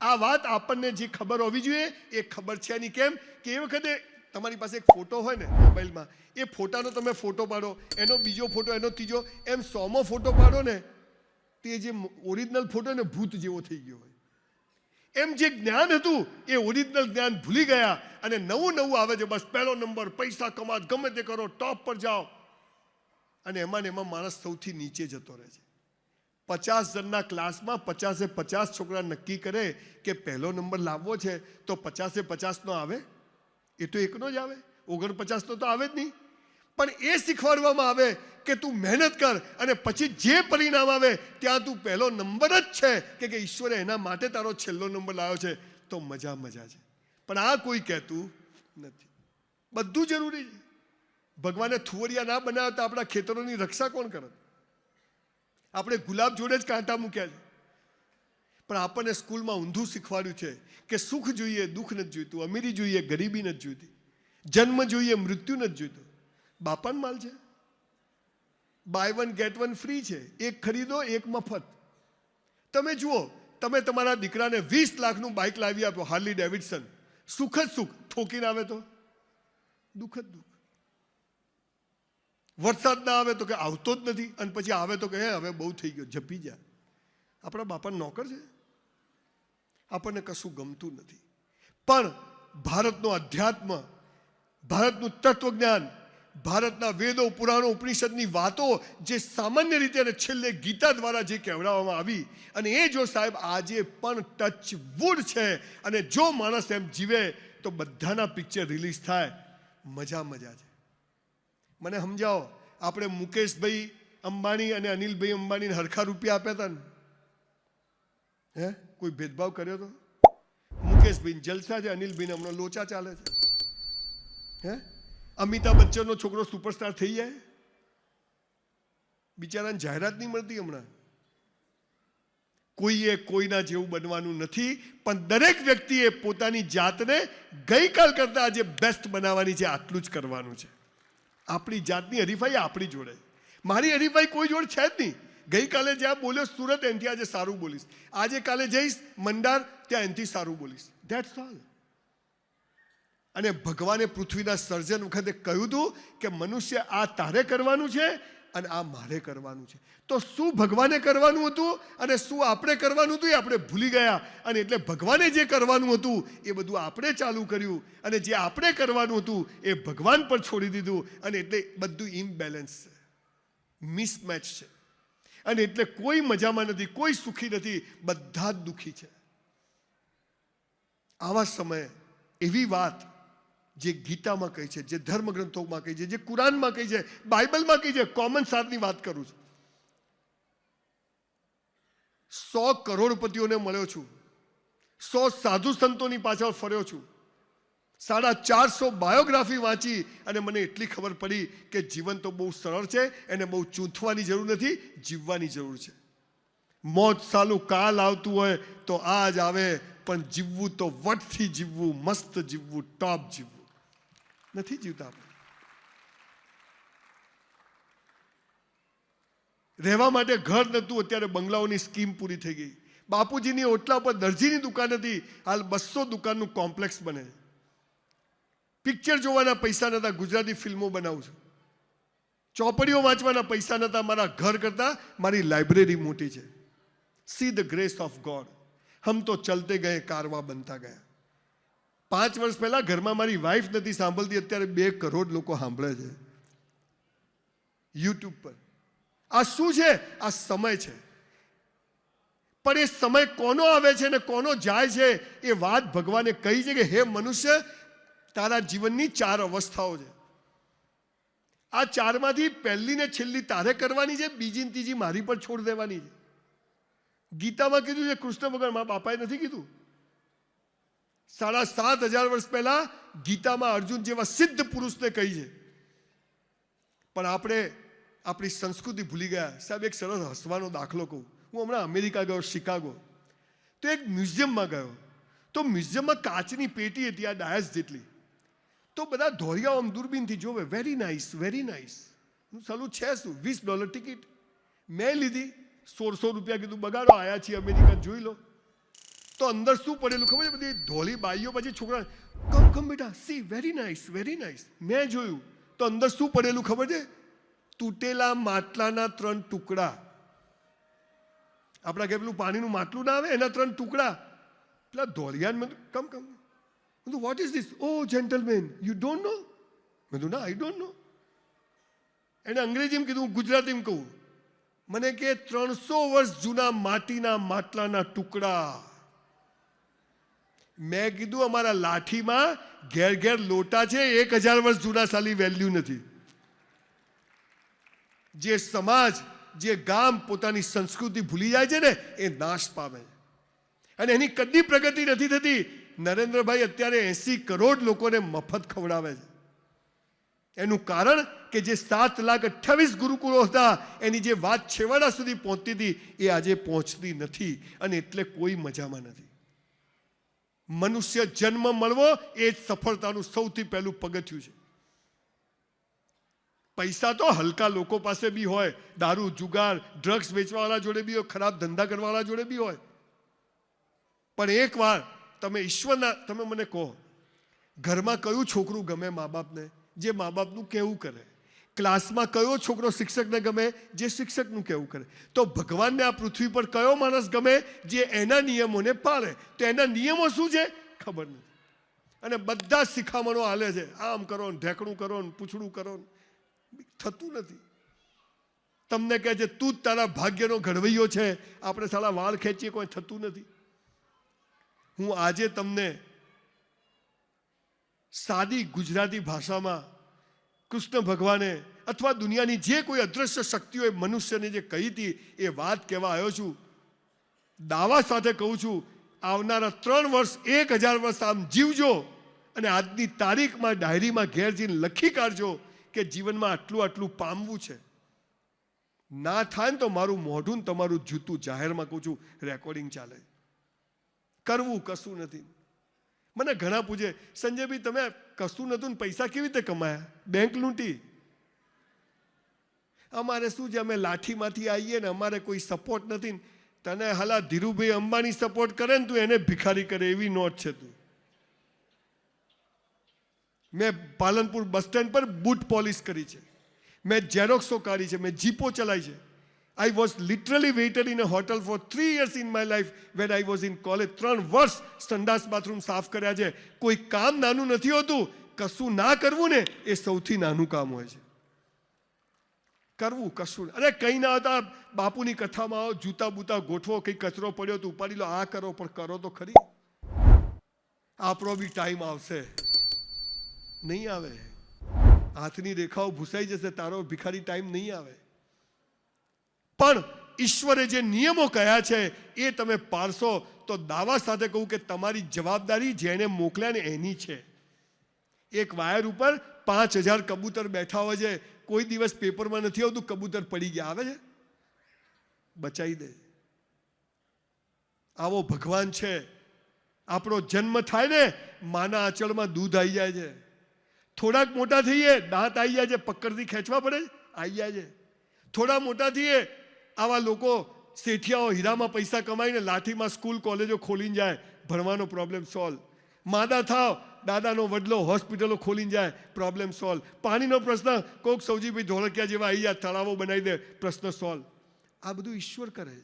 આ વાત આપણને જે ખબર હોવી જોઈએ એ ખબર છે નહીં. કેમ કે એ વખતે તમારી પાસે એક ફોટો હોય ને મોબાઈલમાં, એ ફોટાનો તમે ફોટો પાડો, એનો બીજો ફોટો, એનો ત્રીજો, એમ 100મો ફોટો પાડો ને, તે જે ઓરિજિનલ ફોટો ને ભૂત જેવો થઈ ગયો હોય. એમ જે જ્ઞાન હતું એ ઓરિજિનલ જ્ઞાન ભૂલી ગયા અને નવું નવું આવે છે. બસ પહેલો નંબર, પૈસા કમાત, ગમે તે કરો, ટોપ પર જાઓ, અને એમાં ને એમાં માણસ સૌથી નીચે જતો રહે છે. 50 જણના ક્લાસમાં 50 છોકરા નક્કી કરે કે પહેલો નંબર લાવવો છે તો 50 નો આવે? એ તો એકનો જ આવે, 49 નો તો આવે જ નહીં. પણ એ શીખવાડવામાં આવે કે તું મહેનત કર અને પછી જે પરિણામ આવે ત્યાં તું પહેલો નંબર જ છે કે ઈશ્વરે એના માટે તારો છેલ્લો નંબર લાવ્યો છે, તો મજા છે. પણ આ કોઈ કહેતું નથી. બધું જરૂરી છે. ભગવાને થુવરિયા ના બનાવ્યા તો આપણા ખેતરોની રક્ષા કોણ કરે? આપણે ગુલાબ જોડે જ કાંટા મૂક્યા છે. પણ આપણને સ્કૂલમાં ઊંધું શીખવાડ્યું છે કે સુખ જોઈએ, દુઃખ નથી જોઈતું, અમીરી જોઈએ, ગરીબી નથી જોઈતી, જન્મ જોઈએ, મૃત્યુ નથી જોઈતું. બાપાનો માલ છે. બાય 1 get 1 ફ્રી છે. એક ખરીદો એક મફત. તમે જુઓ, તમે તમારા દીકરાને 20 લાખનું બાઇક લાવી આપો, હાર્લી ડેવિડસન, સુખ જ સુખ, ઠોકીને આવે તો દુઃખ જ દુઃખ. વરસાદ ના આવે તો કે આવતો જ નથી, અને પછી આવે તો કે હવે બહુ થઈ ગયો, જપી જા. આપણા બાપાના નોકર છે. આપણને કશું ગમતું નથી. પણ ભારતનો અધ્યાત્મ, ભારતનું તત્વજ્ઞાન, ભારતના વેદો, પુરાણો, ઉપનિષદની વાતો જે સામાન્ય રીતે અને છેલ્લે ગીતા દ્વારા જે કહેવડાવવામાં આવી, અને એ જો સાહેબ આજે પણ ટચ વુડ છે, અને જો માણસ એમ જીવે તો બધાના પિક્ચર રિલીઝ થાય. મજા છે. મને સમજાવો, આપણે મુકેશભાઈ અંબાણી અને અનિલભાઈ અંબાણીને હરખા રૂપિયા આપ્યા હતા ને? હે, કોઈ ભેદભાવ કર્યો તો? મુકેશભાઈ જલસા છે, અનિલભાઈને હમણાં લોચા ચાલે છે. હે, અમિતાભ બચ્ચનનો છોકરો સુપરસ્ટાર થઈ જાય, બિચારાને જાહેરાત નહીં મળતી હમણાં. કોઈએ કોઈના જેવું બનવાનું નથી, પણ દરેક વ્યક્તિએ પોતાની જાતને ગઈકાલ કરતા આજે બેસ્ટ બનાવવાની છે. આટલું જ કરવાનું છે. આપણી જાતની હરીફાઈ આપણી જોડે. મારી હરીફાઈ કોઈ જોડે છે જ નહીં. ગઈકાલે જ્યાં બોલ્યો સુરત, એનાથી આજે સારું બોલીશ. આજે કાલે જઈશ મંડાર, ત્યાં એનાથી સારું બોલીશ. That's all. અને ભગવાને પૃથ્વીના સર્જન વખતે કહ્યું હતું કે મનુષ્ય આ તારે કરવાનું છે અને આ મારે કરવાનું છે. તો શું ભગવાને કરવાનું હતું અને શું આપણે કરવાનું હતું એ આપણે ભૂલી ગયા. અને એટલે ભગવાને જે કરવાનું હતું એ બધું આપણે ચાલુ કર્યું, અને જે આપણે કરવાનું હતું એ ભગવાન પર છોડી દીધું. અને એટલે બધું ઇમ્બેલેન્સ છે, મિસમેચ છે. અને એટલે કોઈ મજામાં નથી, કોઈ સુખી નથી, બધા જ દુઃખી છે. આવા સમયે એવી વાત જે ગીતામાં કહી છે, જે ધર્મગ્રંથોમાં કહી છે, જે કુરાનમાં કહી છે, બાઇબલમાં કહી છે, કોમન સારની વાત કરું છું. 100 કરોડપતિઓને મળ્યો છું, 100 સાધુ સંતોની પાછળ ફર્યો છું, 450 બાયોગ્રાફી વાંચી, અને મને એટલી ખબર પડી કે જીવન તો બહુ સરળ છે, એને બહુ ચૂંથવાની જરૂર નથી, જીવવાની જરૂર છે. મોત સાલું કાલ આવતું હોય તો આજ આવે, પણ જીવવું તો વટથી જીવવું, મસ્ત જીવવું, ટોપ જીવવું. નથી જીવતા આપણે. રહેવા માટે ઘર નહોતું, અત્યારે બંગલાઓની સ્કીમ પૂરી થઈ ગઈ. બાપુજીની ઓટલા પર દરજીની દુકાન હતી, હાલ 200 દુકાનનું કોમ્પ્લેક્સ બને. પિક્ચર જોવાના પૈસા નહોતા, ગુજરાતી ફિલ્મો બનાવું છું. ચોપડીઓ વાંચવાના પૈસા નહોતા, મારા ઘર કરતાં મારી લાઇબ્રેરી મોટી છે. See the grace of God. હમ તો ચલતે ગયે, કારવા બનતા ગયા. 5 વર્ષ પહેલા ઘરમાં મારી વાઈફ નથી સાંભળતી, અત્યારે 2 કરોડ લોકો સાંભળે છે યુટ્યુબ પર. આ શું છે? આ સમય છે. પણ એ સમય કોનો આવે છે ને કોનો જાય છે એ વાત ભગવાને કહી છે કે હે મનુષ્ય, તારા જીવનની 4 અવસ્થાઓ છે. આ 4માંથી પહેલી ને છેલ્લી તારે કરવાની છે, બીજી ને ત્રીજી મારી પર છોડ દેવાની છે. ગીતામાં કીધું છે, કૃષ્ણ ભગવાન, મારા બાપાએ નથી કીધું. 7,500 વર્ષ પહેલા ગીતામાં અર્જુન જેવા સિદ્ધ પુરુષને કહી છે. પણ આપણે આપણી સંસ્કૃતિ ભૂલી ગયા. સાહેબ, એક સરસ હસવાનો દાખલો કહું. હું હમણાં અમેરિકા ગયો, શિકાગો, તો એક મ્યુઝિયમમાં ગયો. તો મ્યુઝિયમમાં કાચની પેટી હતી, આ ડાયસ જેટલી. તો બધા ધોરિયાઓ આમ દૂરબીનથી જોવે, વેરી નાઇસ, વેરી નાઇસ. હું સાલું છે શું, $20 ટિકિટ મેં લીધી. 1,600 રૂપિયા કીધું, બગાડો, આયા છીએ અમેરિકા, જોઈ લો. તો અંદર શું પડેલું ખબર છે? બધી ધોળી બાઈઓ પછી છોકરા કમ કમ બેટા C very nice very nice. મેં જોયું તો અંદર શું પડેલું ખબર છે? તૂટેલા માટલાના 3 ટુકડા. આપણા ઘરે પેલું પાણીનું માટલું ના આવે એના 3 ટુકડા. પેલા ધોળિયાન મેં come come what is this? Oh gentleman you don't know? મેં કીધું ના આઈ ડોન્ટ નો. એને અંગ્રેજીમાં કીધું, ગુજરાતીમાં કહું. મને કે 300 વર્ષ જૂના માટીના માટલાના ટુકડા. મેં કીધું અમારા લાઠીમાં ઘેર ઘેર લોટા છે, 1000 વર્ષ જૂના સાલી વેલ્યુ નથી. જે સમાજ જે ગામ પોતાની સંસ્કૃતિ ભૂલી જાય છે ને એ નાશ પામે અને એની કદી પ્રગતિ નથી થતી. નરેન્દ્રભાઈ અત્યારે 80 કરોડ લોકોને મફત ખવડાવે છે. એનું કારણ કે જે 7,28,000 ગુરુકુળો હતા એની જે વાત છેવાડા સુધી પહોંચતી હતી એ આજે પહોંચતી નથી અને એટલે કોઈ મજામાં નથી. મનુષ્ય જન્મ મળવો એ જ સફળતાનું સૌથી પહેલું પગથિયું છે. પૈસા તો હલકા લોકો પાસે બી હોય, દારૂ જુગાર ડ્રગ્સ વેચવાવાળા જોડે બી હોય, ખરાબ ધંધા કરવાવાળા જોડે બી હોય. પણ એકવાર તમે ઈશ્વરના, તમે મને કહો ઘરમાં કયું છોકરું ગમે મા બાપને? જે મા બાપનું કહેવું કરે. ક્લાસમાં કયો છોકરો શિક્ષકને ગમે? જે શિક્ષકનું કહેવું કરે. તો ભગવાનને આ પૃથ્વી પર કયો માણસ ગમે? જે એના નિયમોને પાળે. તો એના નિયમો શું છે ખબર નથી અને બધા શિખામણો હાલે છે. આમ કરો ને ઢેકણું કરો ને પૂછડું કરો, થતું નથી. તમને કહે છે તું જ તારા ભાગ્યનો ઘડવૈયો છે, આપણે સાલા વાળ ખેંચીએ કોઈ થતું નથી. હું આજે તમને સાદી ગુજરાતી ભાષામાં કૃષ્ણ ભગવાને અથવા દુનિયાની જે કોઈ અદૃશ્ય શક્તિઓએ મનુષ્યને જે કહી હતી એ વાત કહેવા આવ્યો છું. દાવા સાથે કહું છું, આવનારા 3 વર્ષ 1000 વર્ષ આમ જીવજો અને આજની તારીખમાં ડાયરીમાં ઘેર જઈને લખી કાઢજો કે જીવનમાં આટલું આટલું પામવું છે. ના થાય ને તો મારું મોઢું ને તમારું જૂતું જાહેરમાં કહું છું, રેકોર્ડિંગ ચાલે. કરવું કશું નથી. મને ઘણા પૂછે સંજયભાઈ તમે કશું નતું ને પૈસા કેવી રીતે કમાયા? બેંક લૂંટી. અમારે શું છે, અમે લાઠીમાંથી આવીએ ને અમારે કોઈ સપોર્ટ નથી. તને હાલા ધીરુભાઈ અંબાણી સપોર્ટ કરે ને તું એને ભિખારી કરે એવી નોટ છે તું. મેં પાલનપુર બસ સ્ટેન્ડ પર બૂટ પોલિશ કરી છે, મેં ઝેરોક્સો કાઢી છે, મેં જીપો ચલાવી છે. I was literally waited in a hotel for 3 years in my life when I was in college. 3 વર્ષ સંડાસ બાથરૂમ સાફ કર્યા છે. કોઈ કામ નાનું નથી હોતું. કશું ના કરવું ને એ સૌથી નાનું કામ હોય છે. કરવું કશું. અરે કંઈ ના હતા, બાપુની કથામાં આવો, જૂતા બૂતા ગોઠવો, કંઈ કચરો પડ્યો તો ઉપાડી લો, આ કરો, પણ કરો તો ખરી. આપણો બી ટાઈમ આવશે. નહીં આવે. હાથની રેખાઓ ભૂસાઈ જશે, તારો ભિખારી ટાઈમ નહીં આવે. પણ ઈશ્વરે જે નિયમો કહ્યા છે એ તમે પાળશો તો દાવા સાથે કહું કે તમારી જવાબદારી જેને મોકલ્યા ને એની છે. એક વાયર ઉપર 5000 કબૂતર બેઠા હોય છે. કોઈ દિવસ પેપરમાં નથી આવતું કબૂતર પડી ગયા, આવે છે? બચાવી દે. આવો ભગવાન છે. આપણો જન્મ થાય ને માના આંચળમાં દૂધ આવી જાય છે. થોડાક મોટા થઈએ દાંત આવી જાય છે, પકડથી ખેંચવા પડે, આવી જાય છે. થોડા મોટા થઈએ આવા લોકો શેઠિયાઓ હીરામાં પૈસા કમાઈને લાઠીમાં સ્કૂલ કોલેજો ખોલીને જાય, ભણવાનો પ્રોબ્લેમ સોલ્વ. માદા થાવ, દાદાનો વડલો હોસ્પિટલો ખોલીને જાય, પ્રોબ્લેમ સોલ્વ. પાણીનો પ્રશ્ન કોક સૌજીભાઈ ધોળકિયા જેવા આવી જાય, તળાવો બનાવી દે, પ્રશ્ન સોલ્વ. આ બધું ઈશ્વર કરે છે.